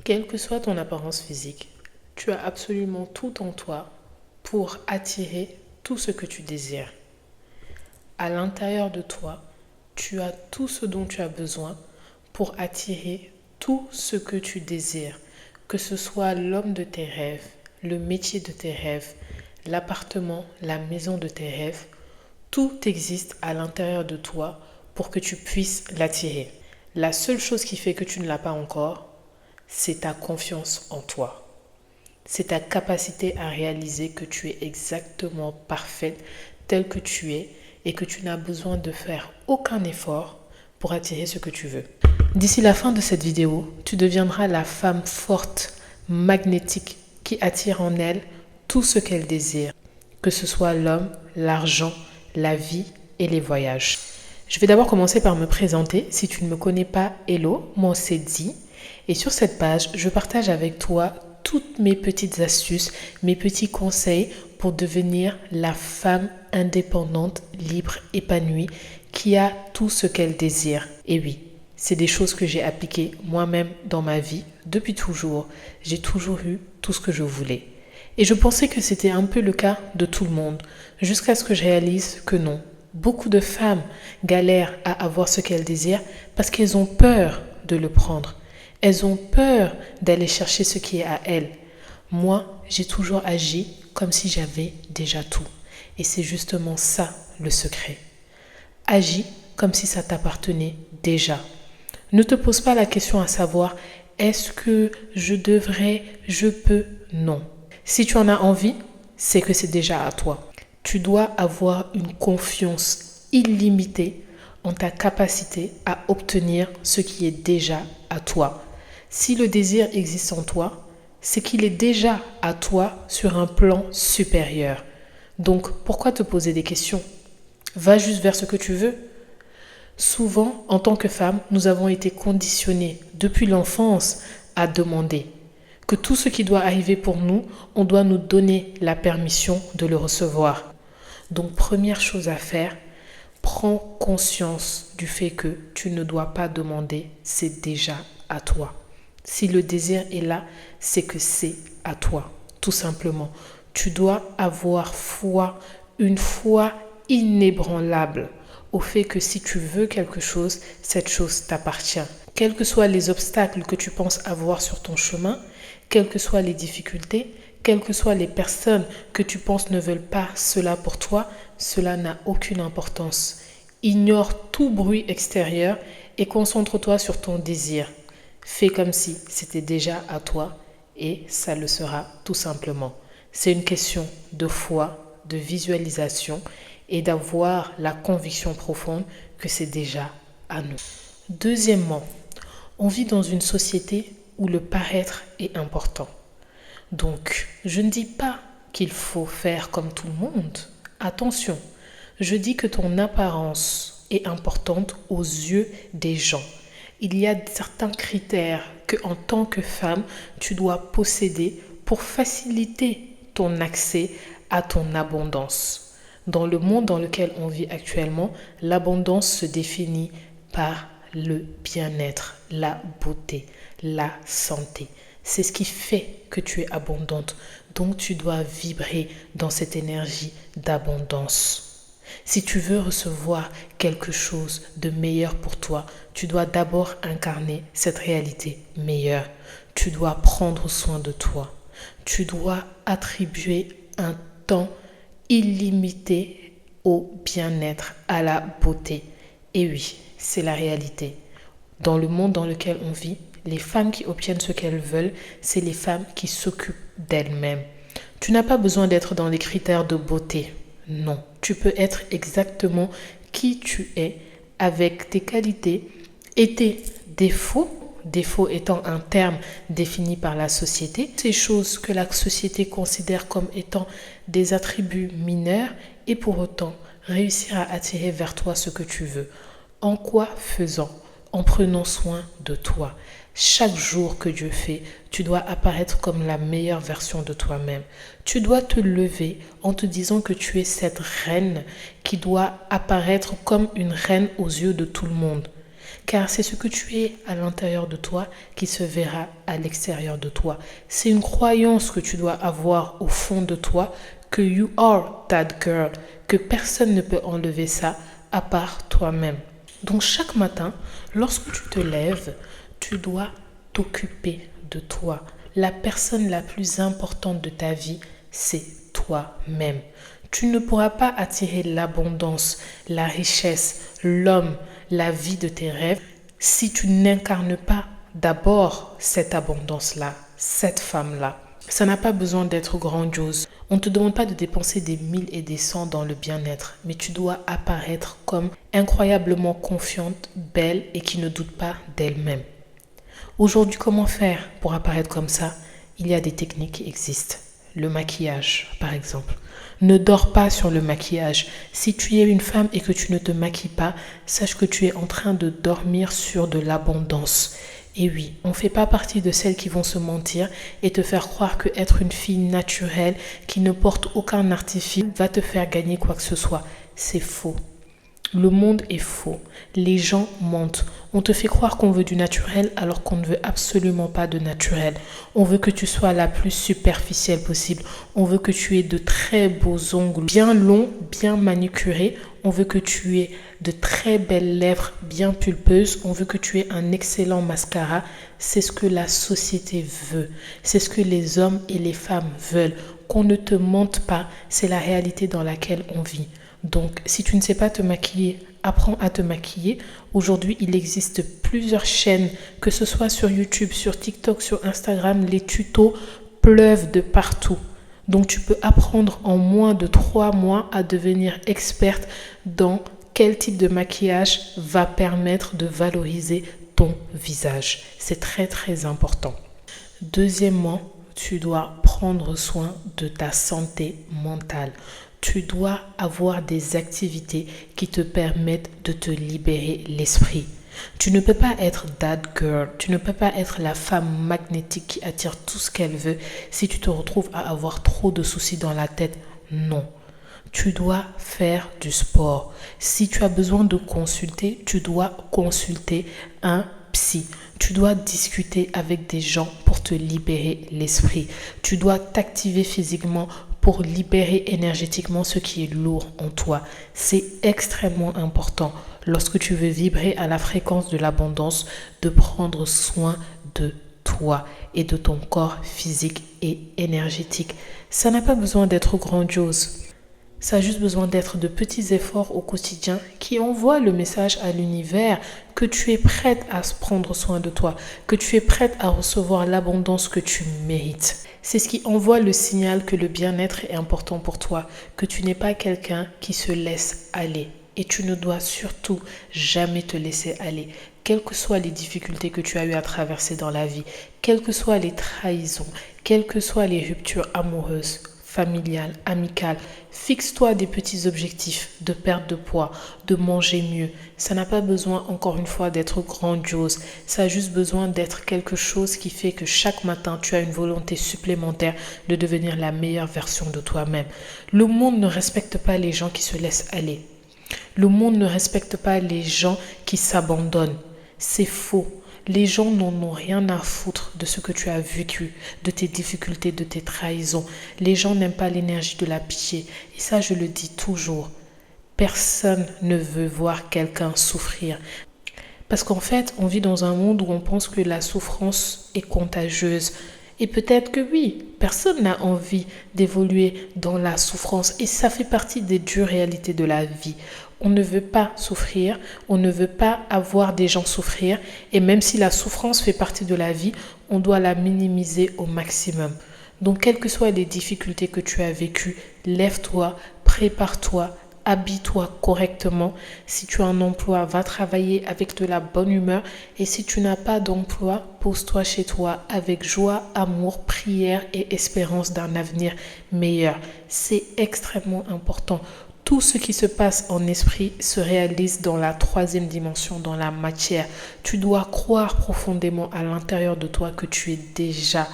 Quelle que soit ton apparence physique, tu as absolument tout en toi pour attirer tout ce que tu désires. À l'intérieur de toi, tu as tout ce dont tu as besoin pour attirer tout ce que tu désires, que ce soit l'homme de tes rêves, le métier de tes rêves, l'appartement, la maison de tes rêves. Tout existe à l'intérieur de toi pour que tu puisses l'attirer. La seule chose qui fait que tu ne l'as pas encore, c'est ta confiance en toi. C'est ta capacité à réaliser que tu es exactement parfaite telle que tu es et que tu n'as besoin de faire aucun effort pour attirer ce que tu veux. D'ici la fin de cette vidéo, tu deviendras la femme forte, magnétique, qui attire en elle tout ce qu'elle désire, que ce soit l'homme, l'argent, la vie et les voyages. Je vais d'abord commencer par me présenter. Si tu ne me connais pas, hello, moi c'est Di. Et sur cette page, je partage avec toi toutes mes petites astuces, mes petits conseils pour devenir la femme indépendante, libre, épanouie, qui a tout ce qu'elle désire. Et oui, c'est des choses que j'ai appliquées moi-même dans ma vie depuis toujours. J'ai toujours eu tout ce que je voulais. Et je pensais que c'était un peu le cas de tout le monde, jusqu'à ce que je réalise que non. Beaucoup de femmes galèrent à avoir ce qu'elles désirent parce qu'elles ont peur de le prendre. Elles ont peur d'aller chercher ce qui est à elles. Moi, j'ai toujours agi comme si j'avais déjà tout. Et c'est justement ça le secret. Agis comme si ça t'appartenait déjà. Ne te pose pas la question à savoir est-ce que je devrais, je peux, non. Si tu en as envie, c'est que c'est déjà à toi. Tu dois avoir une confiance illimitée en ta capacité à obtenir ce qui est déjà à toi. Si le désir existe en toi, c'est qu'il est déjà à toi sur un plan supérieur. Donc, pourquoi te poser des questions? Va juste vers ce que tu veux. Souvent, en tant que femme, nous avons été conditionnés depuis l'enfance à demander que tout ce qui doit arriver pour nous, on doit nous donner la permission de le recevoir. Donc, première chose à faire, prends conscience du fait que tu ne dois pas demander, c'est déjà à toi. Si le désir est là, c'est que c'est à toi, tout simplement. Tu dois avoir foi, une foi inébranlable au fait que si tu veux quelque chose, cette chose t'appartient. Quels que soient les obstacles que tu penses avoir sur ton chemin, quelles que soient les difficultés, quelles que soient les personnes que tu penses ne veulent pas cela pour toi, cela n'a aucune importance. Ignore tout bruit extérieur et concentre-toi sur ton désir. Fais comme si c'était déjà à toi et ça le sera tout simplement. C'est une question de foi, de visualisation et d'avoir la conviction profonde que c'est déjà à nous. Deuxièmement, on vit dans une société où le paraître est important. Donc, je ne dis pas qu'il faut faire comme tout le monde. Attention, je dis que ton apparence est importante aux yeux des gens. Il y a certains critères que, en tant que femme, tu dois posséder pour faciliter ton accès à ton abondance. Dans le monde dans lequel on vit actuellement, l'abondance se définit par le bien-être, la beauté, la santé. C'est ce qui fait que tu es abondante. Donc tu dois vibrer dans cette énergie d'abondance. Si tu veux recevoir quelque chose de meilleur pour toi, tu dois d'abord incarner cette réalité meilleure. Tu dois prendre soin de toi. Tu dois attribuer un temps illimité au bien-être, à la beauté. Et oui, c'est la réalité. Dans le monde dans lequel on vit, les femmes qui obtiennent ce qu'elles veulent, c'est les femmes qui s'occupent d'elles-mêmes. Tu n'as pas besoin d'être dans les critères de beauté. Non, tu peux être exactement qui tu es avec tes qualités et tes défauts. Défaut étant un terme défini par la société. Ces choses que la société considère comme étant des attributs mineurs et pour autant réussir à attirer vers toi ce que tu veux. En quoi faisant? En prenant soin de toi. Chaque jour que Dieu fait, tu dois apparaître comme la meilleure version de toi-même. Tu dois te lever en te disant que tu es cette reine qui doit apparaître comme une reine aux yeux de tout le monde. car c'est ce que tu es à l'intérieur de toi qui se verra à l'extérieur de toi. C'est une croyance que tu dois avoir au fond de toi que you are that girl, que personne ne peut enlever ça à part toi-même. Donc chaque matin, lorsque tu te lèves, tu dois t'occuper de toi. La personne la plus importante de ta vie, c'est toi-même. Tu ne pourras pas attirer l'abondance, la richesse, l'homme, la vie de tes rêves si tu n'incarnes pas d'abord cette abondance-là, cette femme-là. Ça n'a pas besoin d'être grandiose. On ne te demande pas de dépenser des 1000 et des 100 dans le bien-être, mais tu dois apparaître comme incroyablement confiante, belle et qui ne doute pas d'elle-même. Aujourd'hui, comment faire pour apparaître comme ça? Il y a des techniques qui existent. Le maquillage, par exemple. Ne dors pas sur le maquillage. Si tu es une femme et que tu ne te maquilles pas, sache que tu es en train de dormir sur de l'abondance. Et oui, on ne fait pas partie de celles qui vont se mentir et te faire croire que être une fille naturelle qui ne porte aucun artifice va te faire gagner quoi que ce soit. C'est faux. Le monde est faux. Les gens mentent. On te fait croire qu'on veut du naturel alors qu'on ne veut absolument pas de naturel. On veut que tu sois la plus superficielle possible. On veut que tu aies de très beaux ongles bien longs, bien manucurés. On veut que tu aies de très belles lèvres bien pulpeuses. On veut que tu aies un excellent mascara. C'est ce que la société veut. C'est ce que les hommes et les femmes veulent. Qu'on ne te mente pas, c'est la réalité dans laquelle on vit. Donc, si tu ne sais pas te maquiller, apprends à te maquiller. Aujourd'hui, il existe plusieurs chaînes, que ce soit sur YouTube, sur TikTok, sur Instagram. Les tutos pleuvent de partout. Donc, tu peux apprendre en moins de 3 mois à devenir experte dans quel type de maquillage va permettre de valoriser ton visage. C'est très, très important. Deuxièmement, tu dois prendre soin de ta santé mentale. Tu dois avoir des activités qui te permettent de te libérer l'esprit. Tu ne peux pas être that girl, tu ne peux pas être la femme magnétique qui attire tout ce qu'elle veut si tu te retrouves à avoir trop de soucis dans la tête. Non. Tu dois faire du sport. Si tu as besoin de consulter, tu dois consulter un psy. Tu dois discuter avec des gens pour te libérer l'esprit. Tu dois t'activer physiquement pour libérer énergétiquement ce qui est lourd en toi. C'est extrêmement important lorsque tu veux vibrer à la fréquence de l'abondance de prendre soin de toi et de ton corps physique et énergétique. Ça n'a pas besoin d'être grandiose. Ça a juste besoin d'être de petits efforts au quotidien qui envoient le message à l'univers que tu es prête à prendre soin de toi, que tu es prête à recevoir l'abondance que tu mérites. C'est ce qui envoie le signal que le bien-être est important pour toi, que tu n'es pas quelqu'un qui se laisse aller. Et tu ne dois surtout jamais te laisser aller, quelles que soient les difficultés que tu as eu à traverser dans la vie, quelles que soient les trahisons, quelles que soient les ruptures amoureuses, familiale, amicale. Fixe-toi des petits objectifs de perte de poids, de manger mieux. Ça n'a pas besoin, encore une fois, d'être grandiose. Ça a juste besoin d'être quelque chose qui fait que chaque matin, tu as une volonté supplémentaire de devenir la meilleure version de toi-même. Le monde ne respecte pas les gens qui se laissent aller. Le monde ne respecte pas les gens qui s'abandonnent. C'est faux. Les gens n'en ont rien à foutre de ce que tu as vécu, de tes difficultés, de tes trahisons. Les gens n'aiment pas l'énergie de la pitié. Et ça, je le dis toujours. Personne ne veut voir quelqu'un souffrir. Parce qu'en fait, on vit dans un monde où on pense que la souffrance est contagieuse. Et peut-être que oui, personne n'a envie d'évoluer dans la souffrance. Et ça fait partie des dures réalités de la vie. On ne veut pas souffrir, on ne veut pas avoir des gens souffrir. Et même si la souffrance fait partie de la vie, on doit la minimiser au maximum. Donc, quelles que soient les difficultés que tu as vécues, lève-toi, prépare-toi, habille-toi correctement. Si tu as un emploi, va travailler avec de la bonne humeur. Et si tu n'as pas d'emploi, pose-toi chez toi avec joie, amour, prière et espérance d'un avenir meilleur. C'est extrêmement important. Tout ce qui se passe en esprit se réalise dans la 3e dimension, dans la matière. Tu dois croire profondément à l'intérieur de toi que tu es déjà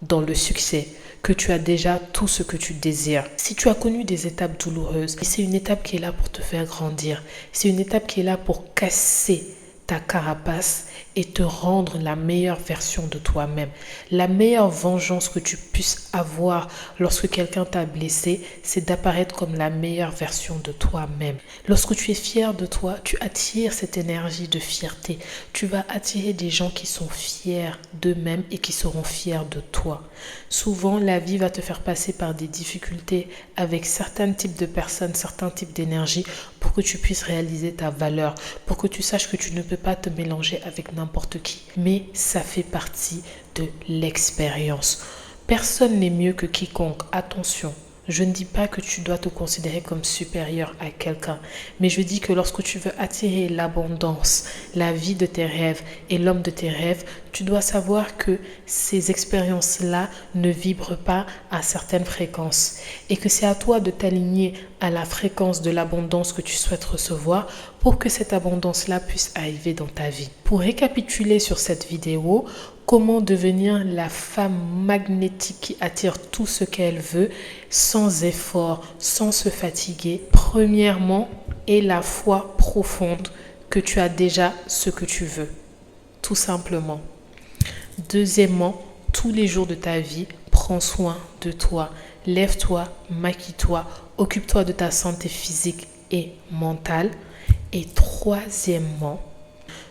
dans le succès, que tu as déjà tout ce que tu désires. Si tu as connu des étapes douloureuses, c'est une étape qui est là pour te faire grandir. C'est une étape qui est là pour casser ta carapace et te rendre la meilleure version de toi-même. La meilleure vengeance que tu puisses avoir lorsque quelqu'un t'a blessé, c'est d'apparaître comme la meilleure version de toi-même. Lorsque tu es fier de toi, tu attires cette énergie de fierté. Tu vas attirer des gens qui sont fiers d'eux-mêmes et qui seront fiers de toi. Souvent, la vie va te faire passer par des difficultés avec certains types de personnes, certains types d'énergie pour que tu puisses réaliser ta valeur, pour que tu saches que tu ne peux pas te mélanger avec n'importe qui. Mais ça fait partie de l'expérience. Personne n'est mieux que quiconque. Attention. Je ne dis pas que tu dois te considérer comme supérieur à quelqu'un, mais je dis que lorsque tu veux attirer l'abondance, la vie de tes rêves et l'homme de tes rêves, tu dois savoir que ces expériences-là ne vibrent pas à certaines fréquences et que c'est à toi de t'aligner à la fréquence de l'abondance que tu souhaites recevoir pour que cette abondance-là puisse arriver dans ta vie. Pour récapituler sur cette vidéo, comment devenir la femme magnétique qui attire tout ce qu'elle veut sans effort, sans se fatiguer. Premièrement, aie la foi profonde que tu as déjà ce que tu veux, tout simplement. Deuxièmement, tous les jours de ta vie, prends soin de toi. Lève-toi, maquille-toi, occupe-toi de ta santé physique et mentale. Et troisièmement,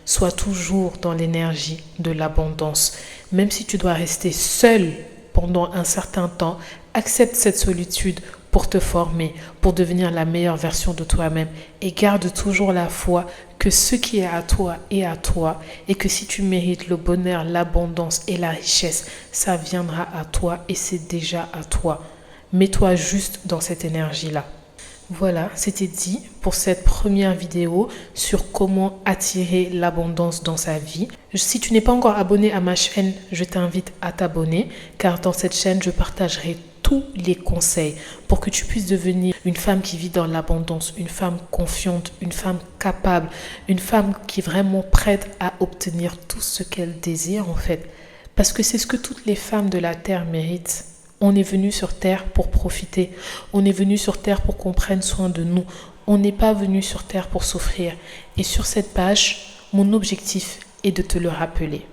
sois toujours dans l'énergie de l'abondance. Même si tu dois rester seul pendant un certain temps, accepte cette solitude pour te former, pour devenir la meilleure version de toi-même. Et garde toujours la foi que ce qui est à toi est à toi et que si tu mérites le bonheur, l'abondance et la richesse, ça viendra à toi et c'est déjà à toi. Mets-toi juste dans cette énergie-là. Voilà, c'était dit pour cette première vidéo sur comment attirer l'abondance dans sa vie. Si tu n'es pas encore abonné à ma chaîne, je t'invite à t'abonner car dans cette chaîne, je partagerai tous les conseils pour que tu puisses devenir une femme qui vit dans l'abondance, une femme confiante, une femme capable, une femme qui est vraiment prête à obtenir tout ce qu'elle désire en fait. Parce que c'est ce que toutes les femmes de la terre méritent. On est venu sur terre pour profiter. On est venu sur terre pour qu'on prenne soin de nous. On n'est pas venu sur terre pour souffrir. Et sur cette page, mon objectif est de te le rappeler.